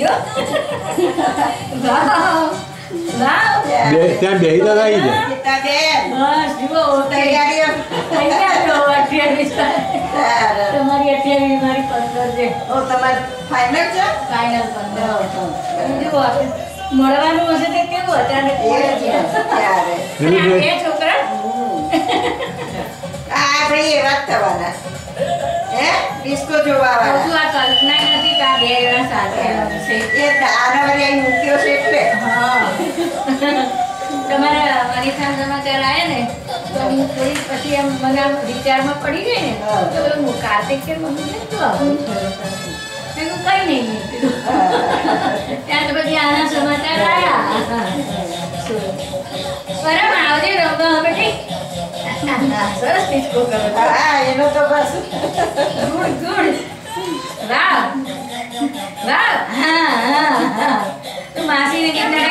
જો વાવ વાવ ત્યાં બેહી તો રહી છે ગીતાબેન બસ જુઓ તૈયારીઓ તૈયાર છો 28 તમારી 28 મારી 15 છે ઓ તમારે ફાઇનલ છે ફાઇનલ 15 જુઓ મળવાનું હશે તો કેવું અચાનક પડે છે ત્યારે અને આ બે છોકરા આપણે એવા જ થવાના હે ડિસ્કો જોવા બધું વાળા આ કલ્પના નથી કે આ બે જણા સાથે છે એ આના વળી મૂક્યો છે એટલે હા તમારા મનીષા સમાચાર આવ્યા ને તો હું થોડી પછી એમ મને આમ વિચારમાં પડી ગઈ ને તો હું કાર્તિક કે મમ્મી ને શું આવું થયું મેં કીધું કઈ નહીં મેં કીધું ત્યાં તો પછી આના સમાચાર આવ્યા પરમ આવજે રમવા હવે ઠીક સરસ ડિસ્કો કરો છો. હા એનો તો બસ ગુડ ગુડ વાવ વાવ હા હા હા તો માસીને કેટલા